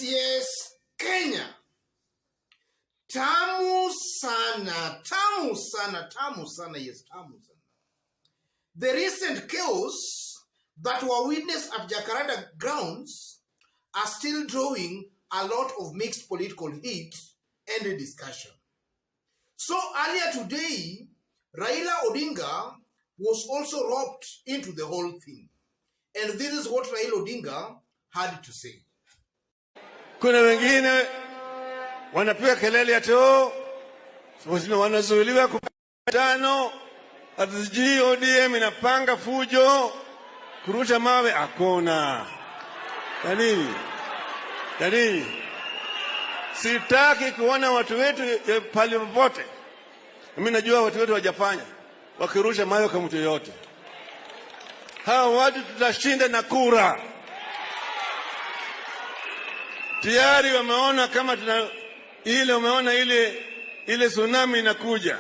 Yes, Kenya. Tamu sana, yes, tamu sana. The recent chaos that were witnessed at Jacaranda grounds are still drawing a lot of mixed political heat and discussion. So earlier today, Raila Odinga was also roped into the whole thing. And this is what Raila Odinga had to say. Kuna wengine wanapiga kelele ati wanazuiliwa kupatano, ati ODM inapanga fujo, kurusha mawe. Hakuna. Nani? Sitaki kuona watu wetu pale popote. Mimi najua watu wetu wajafanya wakirusha mawe kwa mtu yote. Hawa watu tutashinda na kura. Tayari wameona kama umeona ile tsunami inakuja.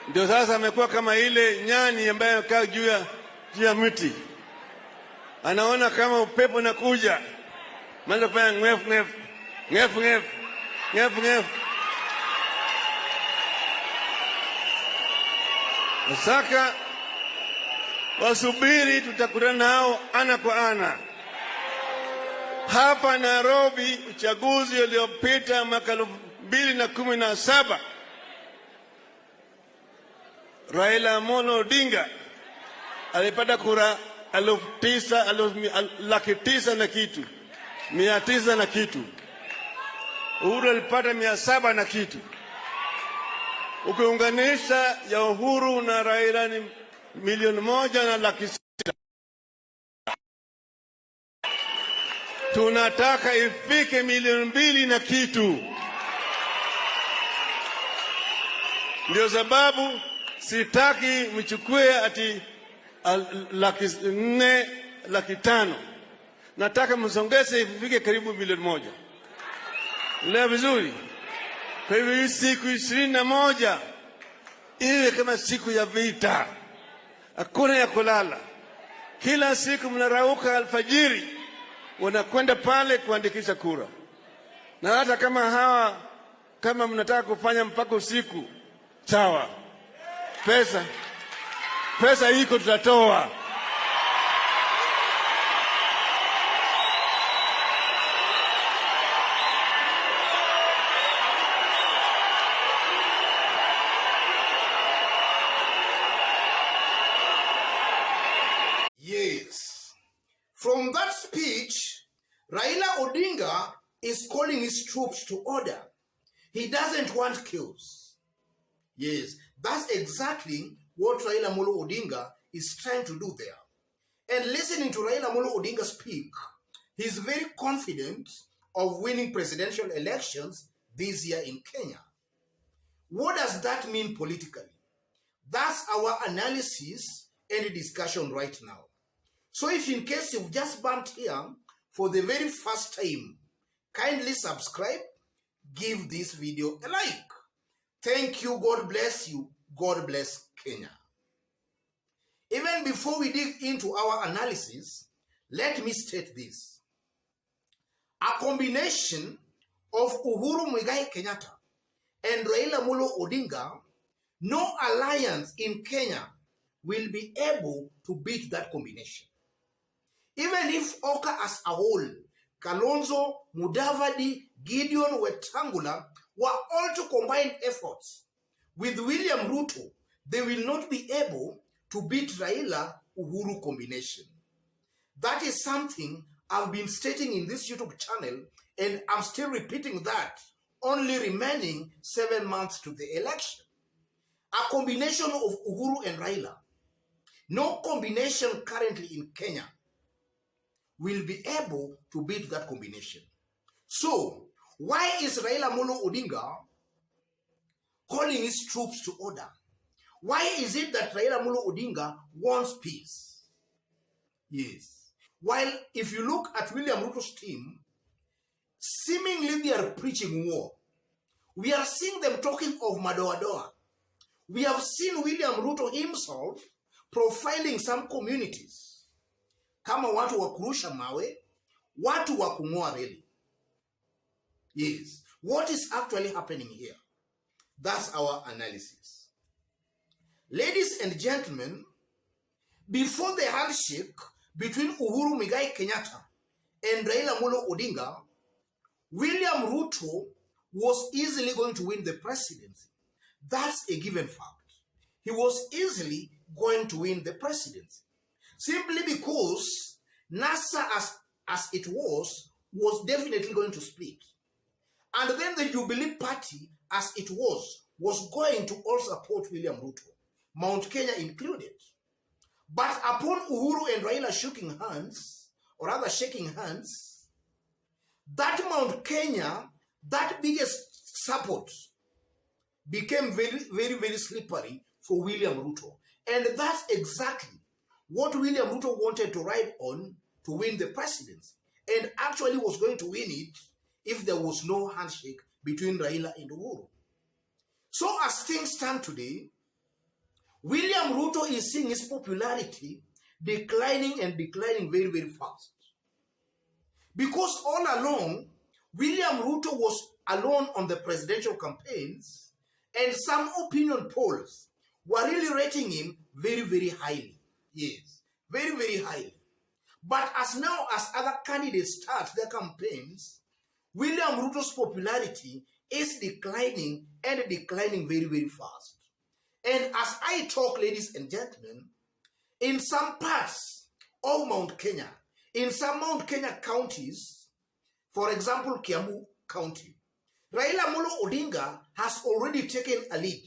Ndio sasa amekuwa kama ile nyani ambaye amekaa juu ya mti. Anaona kama upepo unakuja. Mwanzo kufanya ngef. Saka wasubiri, tutakutana nao ana kwa ana. Hapa Nairobi, uchaguzi uliopita mwaka 2017, Raila Odinga alipata kura 9,900 na kitu, 900 na kitu. Uhuru alipata 700 na kitu. Ukiunganisha ya Uhuru na Raila ni 1,600,000. Tunataka ifike 2,000,000 na kitu. Ndio sababu sitaki mchukue ati 400,000, 500,000. Nataka msongeze ifike karibu 1,000,000. Leo vizuri. Kwa hivyo hii siku 21 iwe kama siku ya vita. Hakuna ya kulala. Kila siku mnarauka alfajiri, wanakwenda pale kuandikisha kura. Na hata kama mnataka kufanya mpaka usiku, sawa. Pesa iko, tutatoa. Yes. From that speech, Raila Odinga is calling his troops to order. He doesn't want chaos. Yes, that's exactly what Raila Odinga is trying to do there. And listening to Raila Odinga speak, he's very confident of winning presidential elections this year in Kenya. What does that mean politically? That's our analysis and discussion right now. So if in case you've just bumped here for the very first time, kindly subscribe, give this video a like. Thank you, God bless you, God bless Kenya. Even before we dig into our analysis, let me state this. A combination of Uhuru Muigai Kenyatta and Raila Odinga, no alliance in Kenya will be able to beat that combination. Even if Oka as a whole, Kalonzo, Mudavadi, Gideon, Wetangula were all to combine efforts with William Ruto, they will not be able to beat Raila Uhuru combination. That is something I've been stating in this YouTube channel, and I'm still repeating that, only remaining 7 months to the election. A combination of Uhuru and Raila, no combination currently in Kenya will be able to beat that combination. So, why is Raila Odinga calling his troops to order? Why is it that Raila Odinga wants peace? Yes. While if you look at William Ruto's team, seemingly they are preaching war. We are seeing them talking of madoadoa. We have seen William Ruto himself profiling some communities kama watu wa kurusha mawe, watu wa kung'oa reli. Yes. What is actually happening here? That's our analysis. Ladies and gentlemen, before the handshake between Uhuru Muigai Kenyatta and Raila Odinga, William Ruto was easily going to win the presidency. That's a given fact. He was easily going to win the presidency. Simply because NASA, as it was definitely going to split. And then the Jubilee Party, as it was going to all support William Ruto, Mount Kenya included. But upon Uhuru and Raila shaking hands, that Mount Kenya, that biggest support, became very, very, very slippery for William Ruto. And that's exactly what William Ruto wanted to ride on to win the presidency. And actually was going to win it if there was no handshake between Raila and Uhuru. So as things stand today, William Ruto is seeing his popularity declining very, very fast. Because all along, William Ruto was alone on the presidential campaigns, and some opinion polls were really rating him very, very highly. Yes, very, very highly. But as now as other candidates start their campaigns, William Ruto's popularity is declining very, very fast. And as I talk, ladies and gentlemen, in some parts of Mount Kenya, in some Mount Kenya counties, for example, Kiambu County, Raila Odinga has already taken a lead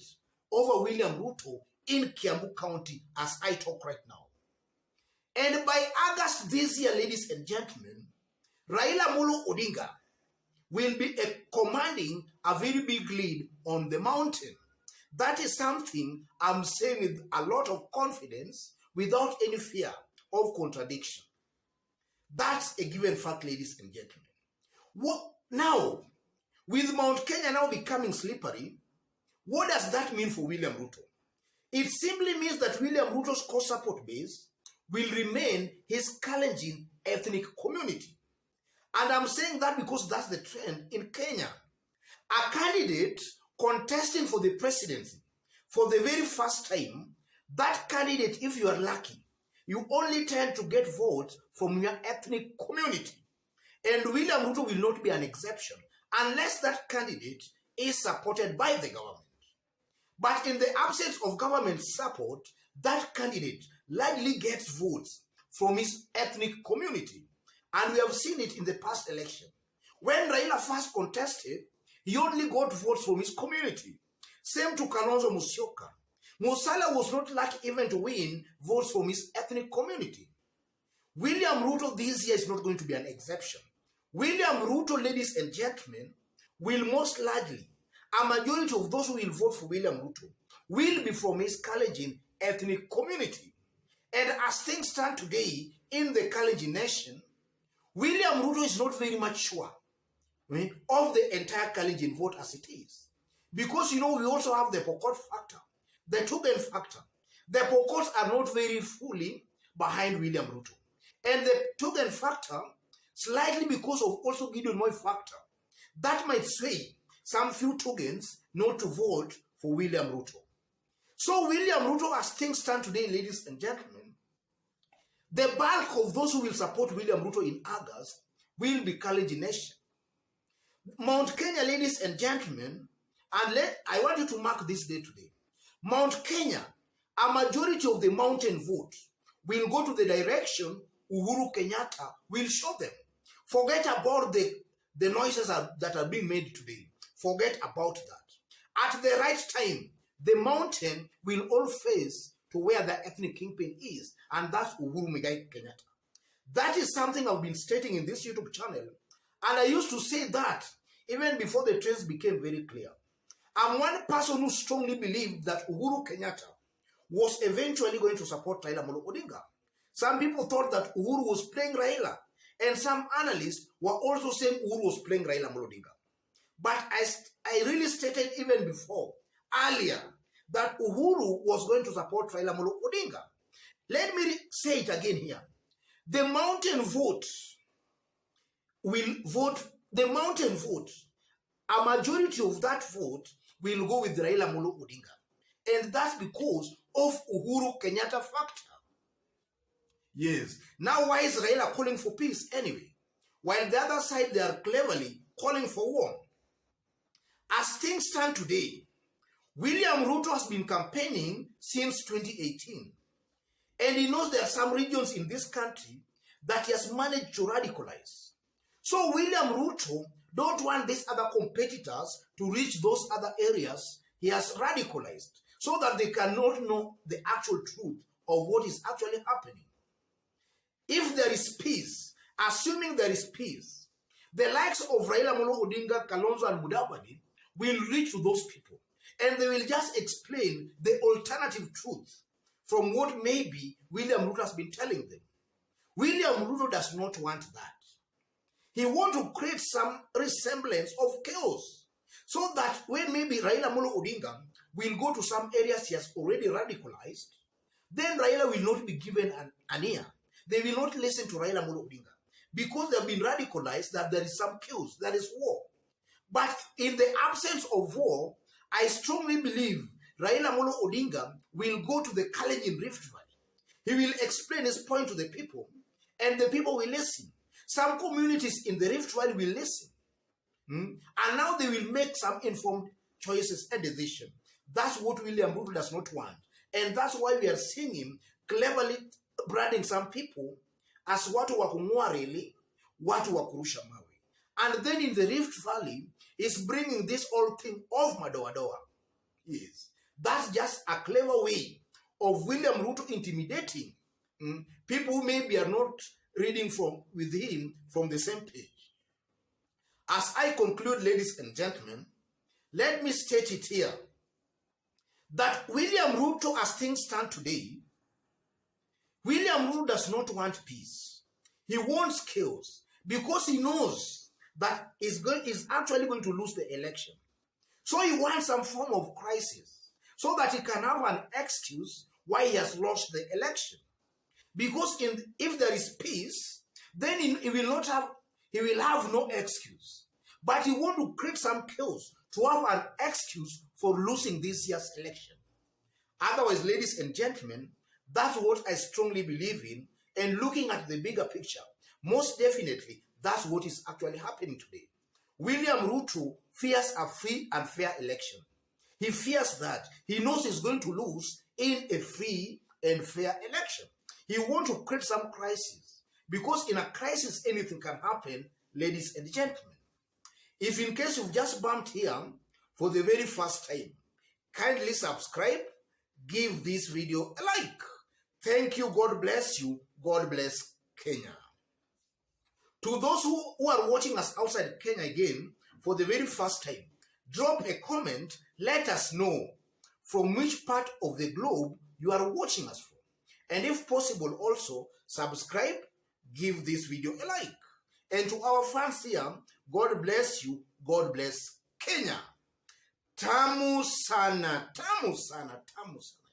over William Ruto in Kiambu County as I talk right now. And by August this year, ladies and gentlemen, Raila Odinga will be commanding a very big lead on the mountain. That is something I'm saying with a lot of confidence, without any fear of contradiction. That's a given fact, ladies and gentlemen. Now, with Mount Kenya now becoming slippery, what does that mean for William Ruto? It simply means that William Ruto's core support base will remain his Kalenjin ethnic community. And I'm saying that because that's the trend in Kenya. A candidate contesting for the presidency for the very first time, that candidate, if you are lucky, you only tend to get votes from your ethnic community. And William Ruto will not be an exception unless that candidate is supported by the government. But in the absence of government support, that candidate largely gets votes from his ethnic community. And we have seen it in the past election. When Raila first contested, he only got votes from his community. Same to Kalonzo Musyoka. Musala was not lucky even to win votes from his ethnic community. William Ruto this year is not going to be an exception. William Ruto, ladies and gentlemen, will most likely, a majority of those who will vote for William Ruto will be from his Kalenjin ethnic community. And as things stand today in the Kalenjin nation, William Ruto is not very much sure of the entire Kalenjin vote as it is. Because, we also have the Pokot factor, the Tugen factor. The Pokots are not very fully behind William Ruto. And the Tugen factor, slightly because of also Gideon Moi factor, that might sway some few Tugens not to vote for William Ruto. So William Ruto, as things stand today, ladies and gentlemen, the bulk of those who will support William Ruto in August will be Kalenjin nation. Mount Kenya, ladies and gentlemen, and I want you to mark this day today. Mount Kenya, a majority of the mountain vote will go to the direction Uhuru Kenyatta will show them. Forget about the noises that are being made today. Forget about that. At the right time, the mountain will all face to where the ethnic kingpin is, and that's Uhuru Muigai Kenyatta. That is something I've been stating in this YouTube channel, and I used to say that even before the trends became very clear. I'm one person who strongly believed that Uhuru Kenyatta was eventually going to support Raila Odinga. Some people thought that Uhuru was playing Raila, and some analysts were also saying Uhuru was playing Raila Odinga. But I really stated even before, earlier, that Uhuru was going to support Raila Odinga. Let me say it again here. The mountain vote a majority of that vote will go with Raila Odinga. And that's because of Uhuru Kenyatta factor. Yes. Now, why is Raila calling for peace anyway? While the other side, they are cleverly calling for war. As things stand today, William Ruto has been campaigning since 2018. And he knows there are some regions in this country that he has managed to radicalize. So William Ruto don't want these other competitors to reach those other areas he has radicalized, so that they cannot know the actual truth of what is actually happening. If there is peace, assuming there is peace, the likes of Raila Odinga, Kalonzo, and Mudavadi will reach to those people, and they will just explain the alternative truth from what maybe William Ruto has been telling them. William Ruto does not want that. He wants to create some resemblance of chaos, so that when maybe Raila Odinga will go to some areas he has already radicalized, then Raila will not be given an ear. They will not listen to Raila Odinga because they have been radicalized that there is some chaos, there is war. But in the absence of war, I strongly believe Raila Odinga will go to the Kalenjin Rift Valley. He will explain his point to the people, and the people will listen. Some communities in the Rift Valley will listen. And now they will make some informed choices and decisions. That's what William Ruto does not want. And that's why we are seeing him cleverly branding some people as watu wa kung'oa reli, watu wa kurusha mawe. And then in the Rift Valley, he's bringing this whole thing of madoadoa. Yes. That's just a clever way of William Ruto intimidating people who maybe are not reading with him from the same page. As I conclude, ladies and gentlemen, let me state it here that William Ruto, as things stand today, William Ruto does not want peace. He wants chaos because he knows that he's actually going to lose the election. So he wants some form of crisis so that he can have an excuse why he has lost the election. Because if there is peace, then he will have no excuse. But he wants to create some chaos to have an excuse for losing this year's election. Otherwise, ladies and gentlemen, that's what I strongly believe in. And looking at the bigger picture, most definitely, that's what is actually happening today. William Ruto fears a free and fair election. He fears that. He knows he's going to lose in a free and fair election. He wants to create some crisis. Because in a crisis, anything can happen, ladies and gentlemen. If in case you've just bumped here for the very first time, kindly subscribe, give this video a like. Thank you. God bless you. God bless Kenya. To those who are watching us outside Kenya again for the very first time, drop a comment. Let us know from which part of the globe you are watching us from. And if possible, also subscribe, give this video a like. And to our fans here, God bless you. God bless Kenya. Tamu sana, tamu sana, tamu sana.